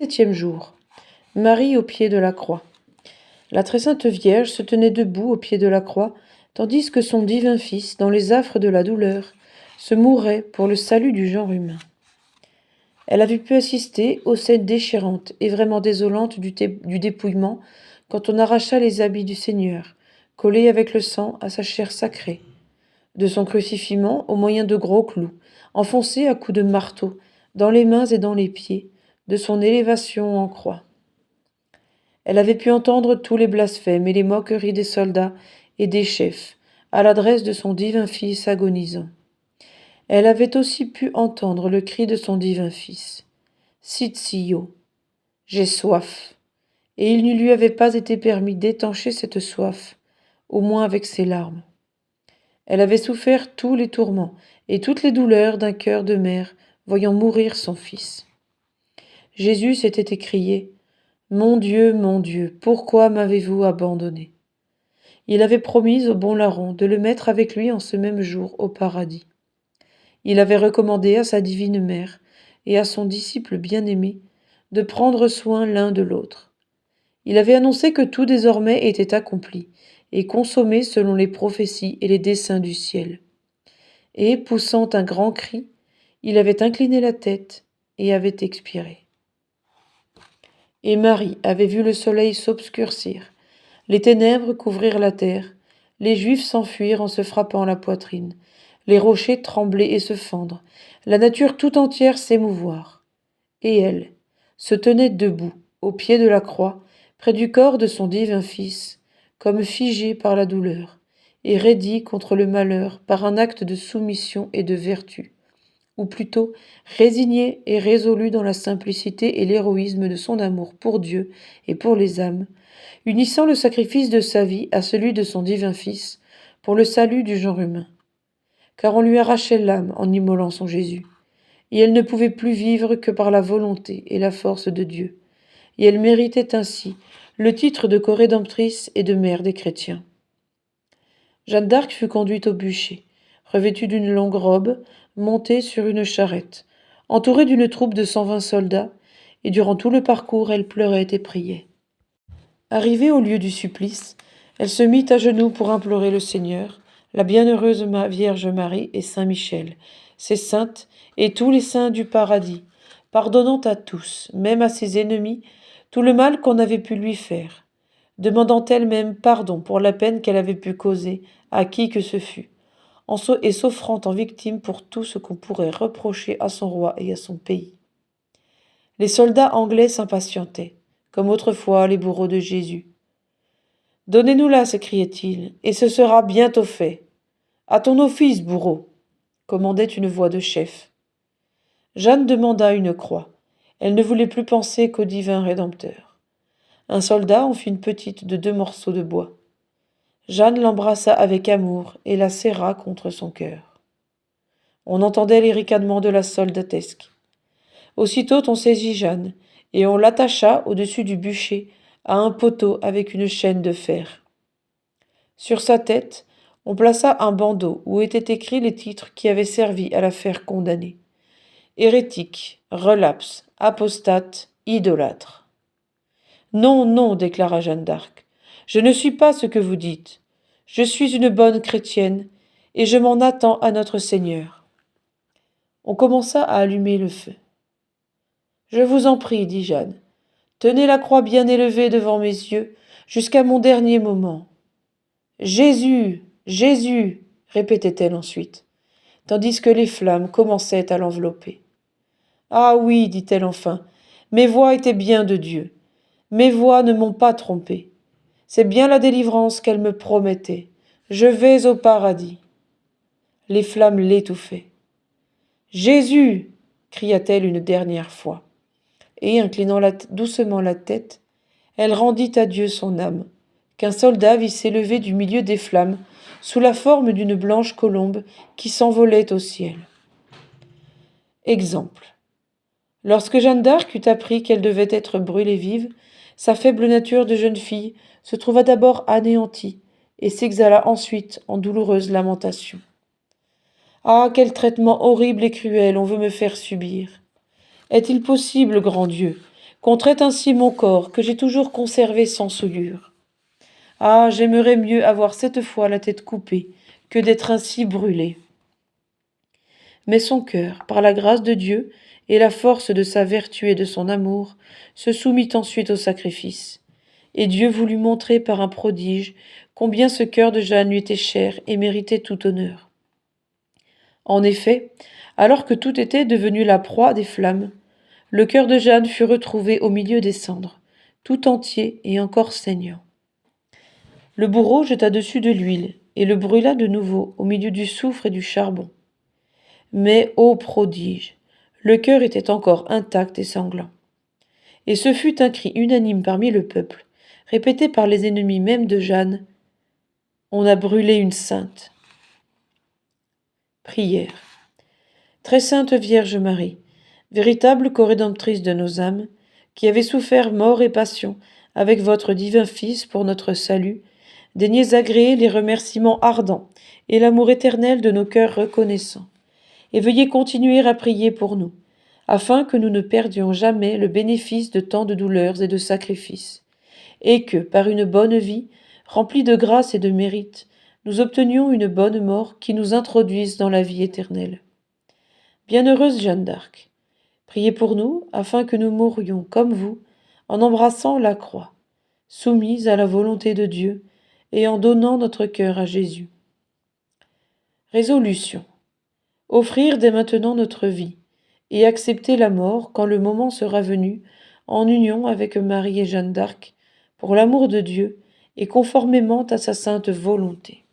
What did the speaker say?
Septième jour. Marie au pied de la croix. La très sainte Vierge se tenait debout au pied de la croix, tandis que son divin Fils, dans les affres de la douleur, se mourait pour le salut du genre humain. Elle avait pu assister aux scènes déchirantes et vraiment désolantes du dépouillement quand on arracha les habits du Seigneur, collés avec le sang à sa chair sacrée, de son crucifixion au moyen de gros clous, enfoncés à coups de marteau, dans les mains et dans les pieds, de son élévation en croix. Elle avait pu entendre tous les blasphèmes et les moqueries des soldats et des chefs à l'adresse de son divin Fils agonisant. Elle avait aussi pu entendre le cri de son divin Fils. Sitio, j'ai soif. Et il ne lui avait pas été permis d'étancher cette soif, au moins avec ses larmes. Elle avait souffert tous les tourments et toutes les douleurs d'un cœur de mère voyant mourir son fils. Jésus s'était écrié « mon Dieu, pourquoi m'avez-vous abandonné ?» Il avait promis au bon larron de le mettre avec lui en ce même jour au paradis. Il avait recommandé à sa divine mère et à son disciple bien-aimé de prendre soin l'un de l'autre. Il avait annoncé que tout désormais était accompli et consommé selon les prophéties et les desseins du ciel. Et, poussant un grand cri, il avait incliné la tête et avait expiré. Et Marie avait vu le soleil s'obscurcir, les ténèbres couvrir la terre, les Juifs s'enfuir en se frappant la poitrine, les rochers trembler et se fendre, la nature tout entière s'émouvoir. Et elle se tenait debout, au pied de la croix, près du corps de son divin Fils, comme figée par la douleur, et raidie contre le malheur par un acte de soumission et de vertu, ou plutôt résignée et résolue dans la simplicité et l'héroïsme de son amour pour Dieu et pour les âmes, unissant le sacrifice de sa vie à celui de son divin Fils pour le salut du genre humain. Car on lui arrachait l'âme en immolant son Jésus, et elle ne pouvait plus vivre que par la volonté et la force de Dieu, et elle méritait ainsi le titre de corédemptrice et de mère des chrétiens. Jeanne d'Arc fut conduite au bûcher, revêtue d'une longue robe, montée sur une charrette, entourée d'une troupe de 120 soldats, et durant tout le parcours elle pleurait et priait. Arrivée au lieu du supplice, elle se mit à genoux pour implorer le Seigneur, la bienheureuse Vierge Marie et Saint Michel, ses saintes et tous les saints du paradis, pardonnant à tous, même à ses ennemis, tout le mal qu'on avait pu lui faire, demandant elle-même pardon pour la peine qu'elle avait pu causer à qui que ce fût, et s'offrant en victime pour tout ce qu'on pourrait reprocher à son roi et à son pays. Les soldats anglais s'impatientaient, comme autrefois les bourreaux de Jésus. « Donnez-nous-la, s'écriait-il, et ce sera bientôt fait. À ton office, bourreau, commandait une voix de chef. Jeanne demanda une croix. Elle ne voulait plus penser qu'au divin Rédempteur. Un soldat en fit une petite de 2 morceaux de bois. Jeanne l'embrassa avec amour et la serra contre son cœur. On entendait les ricanements de la soldatesque. Aussitôt on saisit Jeanne, et on l'attacha au-dessus du bûcher à un poteau avec une chaîne de fer. Sur sa tête, on plaça un bandeau où étaient écrits les titres qui avaient servi à la faire condamner. Hérétique, relapse, apostate, idolâtre. Non, non, déclara Jeanne d'Arc, je ne suis pas ce que vous dites. Je suis une bonne chrétienne, et je m'en attends à notre Seigneur. On commença à allumer le feu. Je vous en prie, dit Jeanne, tenez la croix bien élevée devant mes yeux jusqu'à mon dernier moment. Jésus, Jésus, répétait-elle ensuite, tandis que les flammes commençaient à l'envelopper. Ah oui, dit-elle enfin, mes voix étaient bien de Dieu. Mes voix ne m'ont pas trompée. C'est bien la délivrance qu'elle me promettait. Je vais au paradis. Les flammes l'étouffaient. Jésus, cria-t-elle une dernière fois. Et, inclinant doucement la tête, elle rendit à Dieu son âme, qu'un soldat vit s'élever du milieu des flammes, sous la forme d'une blanche colombe qui s'envolait au ciel. Exemple. Lorsque Jeanne d'Arc eut appris qu'elle devait être brûlée vive, sa faible nature de jeune fille se trouva d'abord anéantie et s'exhala ensuite en douloureuse lamentation. Ah, quel traitement horrible et cruel on veut me faire subir! Est-il possible, grand Dieu, qu'on traite ainsi mon corps, que j'ai toujours conservé sans souillure. Ah, j'aimerais mieux avoir cette fois la tête coupée, que d'être ainsi brûlé. Mais son cœur, par la grâce de Dieu et la force de sa vertu et de son amour, se soumit ensuite au sacrifice. Et Dieu voulut montrer par un prodige combien ce cœur de Jeanne lui était cher et méritait tout honneur. En effet, alors que tout était devenu la proie des flammes, le cœur de Jeanne fut retrouvé au milieu des cendres, tout entier et encore saignant. Le bourreau jeta dessus de l'huile et le brûla de nouveau au milieu du soufre et du charbon. Mais, ô prodige, le cœur était encore intact et sanglant. Et ce fut un cri unanime parmi le peuple, répété par les ennemis même de Jeanne. On a brûlé une sainte. Prière. Très sainte Vierge Marie, véritable corrédemptrice de nos âmes, qui avez souffert mort et passion avec votre divin Fils pour notre salut, daignez agréer les remerciements ardents et l'amour éternel de nos cœurs reconnaissants, et veuillez continuer à prier pour nous, afin que nous ne perdions jamais le bénéfice de tant de douleurs et de sacrifices, et que, par une bonne vie, remplie de grâce et de mérite, nous obtenions une bonne mort qui nous introduise dans la vie éternelle. Bienheureuse Jeanne d'Arc, priez pour nous, afin que nous mourions comme vous, en embrassant la croix, soumise à la volonté de Dieu, et en donnant notre cœur à Jésus. Résolution. Offrir dès maintenant notre vie, et accepter la mort quand le moment sera venu, en union avec Marie et Jeanne d'Arc, pour l'amour de Dieu et conformément à sa sainte volonté.